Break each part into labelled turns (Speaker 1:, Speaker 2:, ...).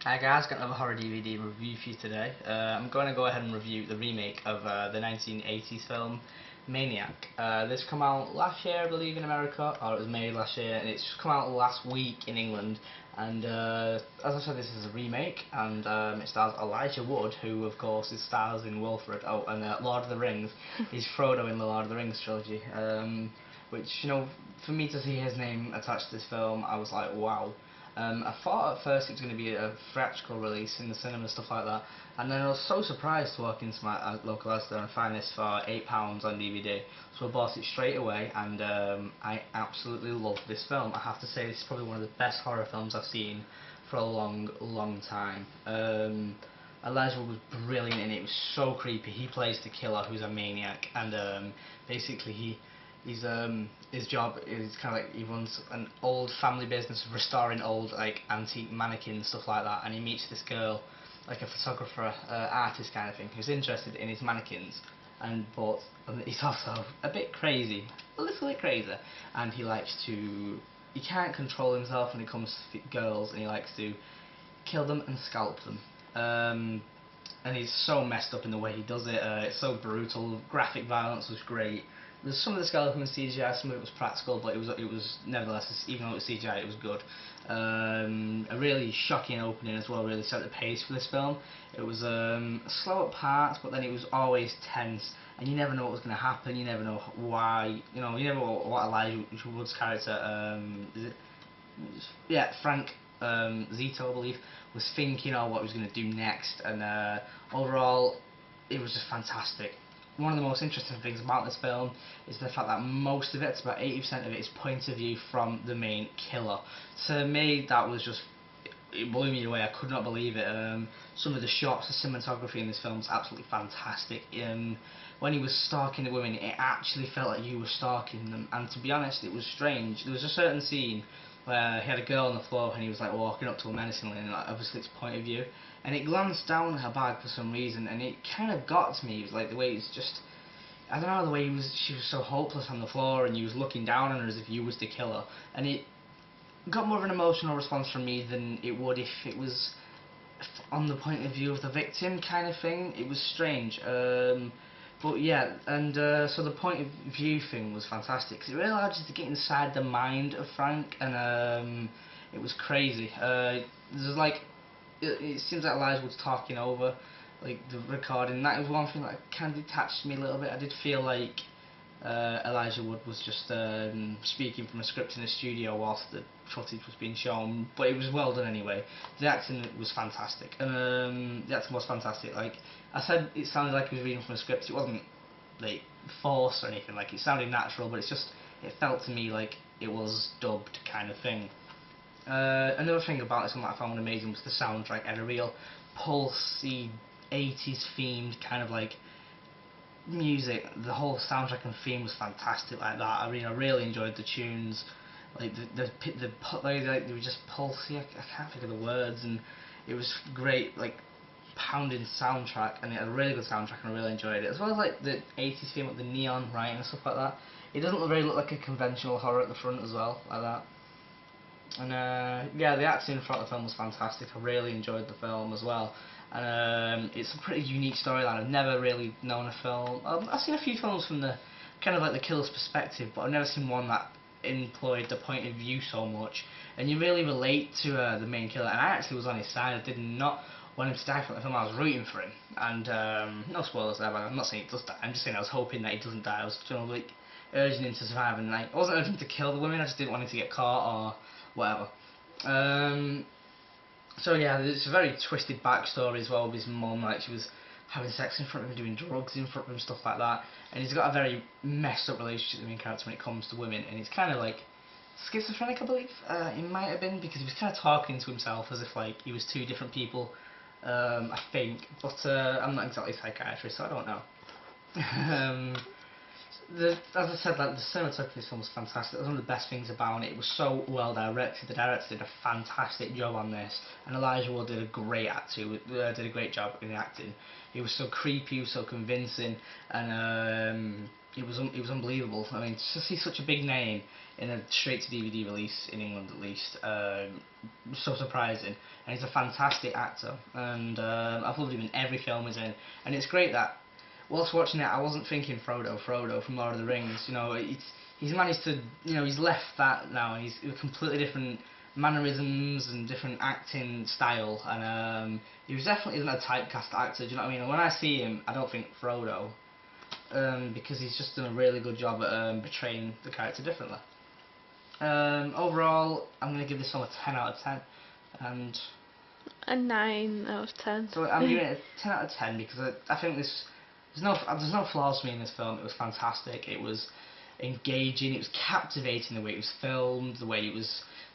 Speaker 1: Hi guys, got another horror DVD review for you today. I'm going to go ahead and review the remake of the 1980s film Maniac. This come out last year, I believe, in America, or it was made last year, and it's come out last week in England. And as I said, this is a remake, and it stars Elijah Wood, who of course is stars in Wilfred. Oh, and Lord of the Rings. He's Frodo in the Lord of the Rings trilogy. Which, you know, for me to see his name attached to this film, I was like, wow. I thought at first it was going to be a theatrical release in the cinema and stuff like that, and then I was so surprised to walk into my local Asda and find this for £8 on DVD. So I bought it straight away, and I absolutely love this film. I have to say, this is probably one of the best horror films I've seen for a long, long time. Elijah was brilliant in it. It was so creepy. He plays the killer, who's a maniac, and basically his job is kind of like he runs an old family business of restoring old like antique mannequins, stuff like that, and he meets this girl, like a photographer, artist kind of thing, who's interested in his mannequins, but he's also a bit crazy, a little bit crazy, and he can't control himself when it comes to girls, and he likes to kill them and scalp them. And he's so messed up in the way he does it. It's so brutal. Graphic violence was great. There's some of the skeleton was CGI, some of it was practical, but it was nevertheless, even though it was CGI, it was good. A really shocking opening as well. Really set the pace for this film. It was slow at parts, but then it was always tense, and you never know what was going to happen. You never know why. You never know what Elijah Wood's character, Frank Zito, I believe, was thinking, or what he was going to do next. And overall, it was just fantastic. One of the most interesting things about this film is the fact that most of it, it's about 80% of it, is point of view from the main killer. To me, that was just, it blew me away. I could not believe it. Some of the shots, the cinematography in this film is absolutely fantastic. When he was stalking the women, it actually felt like you were stalking them. And to be honest, it was strange. There was a certain scene where he had a girl on the floor and he was like walking up to her menacingly, and like, obviously it's point of view, and it glanced down at her bag for some reason, and it kind of got to me. It was like the way it's just, I don't know, the way she was so hopeless on the floor, and he was looking down on her as if you was the killer, and it got more of an emotional response from me than it would if it was on the point of view of the victim kind of thing. It was strange. But yeah, and so the point of view thing was fantastic, because it really allowed you to get inside the mind of Frank, and it was crazy. There's like, it seems like Elijah was talking over like the recording. That was one thing that kind of detached me a little bit. I did feel like Elijah Wood was just speaking from a script in a studio whilst the footage was being shown, but it was well done anyway. The acting was fantastic, and the acting was fantastic. Like I said, it sounded like he was reading from a script. It wasn't like forced or anything. Like, it sounded natural, but it felt to me like it was dubbed kind of thing. Another thing about this one that I found amazing was the soundtrack. It had a real pulsy 80s themed kind of like music. The whole soundtrack and theme was fantastic like that. I mean, I really enjoyed the tunes. Like they were just pulsy. I can't think of the words, and it was great. Like pounding soundtrack, and it had a really good soundtrack, and I really enjoyed it. As well as like the 80s theme with the neon writing and stuff like that. It doesn't really look like a conventional horror at the front as well, like that. And yeah, the acting throughout the film was fantastic. I really enjoyed the film as well. And it's a pretty unique storyline. I've never really known a film. I've seen a few films from the kind of like the killer's perspective, but I've never seen one that employed the point of view so much. And you really relate to the main killer. And I actually was on his side. I did not want him to die from the film. I was rooting for him. And no spoilers there, but I'm not saying he does die. I'm just saying I was hoping that he doesn't die. I was, like, urging him to survive, and like, I wasn't urging him to kill the women. I just didn't want him to get caught or whatever. So yeah, there's a very twisted backstory as well with his mum. Like, she was having sex in front of him, doing drugs in front of him, stuff like that. And he's got a very messed up relationship with the main character when it comes to women, and he's kind of like schizophrenic, I believe. He might have been, because he was kind of talking to himself as if like he was two different people. I think, but I'm not exactly a psychiatrist, so I don't know. As I said, like, the cinematography of this film was fantastic. That was one of the best things about it. It was so well directed. The director did a fantastic job on this, and Elijah Wood did a great job in the acting. He was so creepy, he was so convincing, and it was unbelievable. I mean, to see such a big name in a straight to DVD release in England at least, was so surprising. And he's a fantastic actor, and I've loved him in every film he's in. And it's great that whilst watching it, I wasn't thinking Frodo from Lord of the Rings. You know, he's managed to, you know, he's left that now, and he's a completely different mannerisms and different acting style, and he was definitely isn't a typecast actor. Do you know what I mean? And when I see him, I don't think Frodo, because he's just done a really good job at portraying the character differently. Overall, I'm going to give this film a 10 out of 10, and
Speaker 2: A 9 out of 10.
Speaker 1: so I'm giving it a 10 out of 10 because I think there's no flaws for me in this film. It was fantastic. It was engaging. It was captivating the way it was filmed,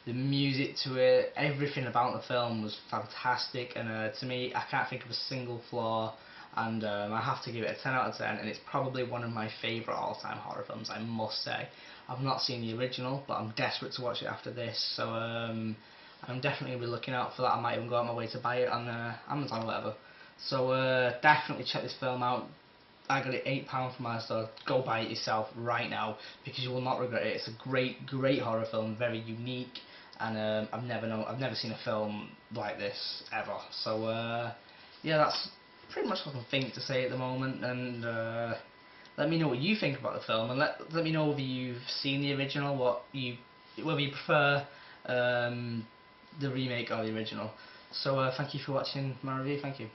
Speaker 1: the music to it, everything about the film was fantastic. And to me, I can't think of a single flaw. And I have to give it a 10 out of 10. And it's probably one of my favourite all-time horror films, I must say. I've not seen the original, but I'm desperate to watch it after this. So I'm definitely going to be looking out for that. I might even go out my way to buy it on Amazon or whatever. So definitely check this film out. I got it £8 from my store. Go buy it yourself right now because you will not regret it. It's a great horror film, very unique, and I've never seen a film like this ever. So yeah, that's pretty much what I think to say at the moment. And let me know what you think about the film, and let me know whether you've seen the original, whether you prefer the remake or the original. So thank you for watching my review. Thank you.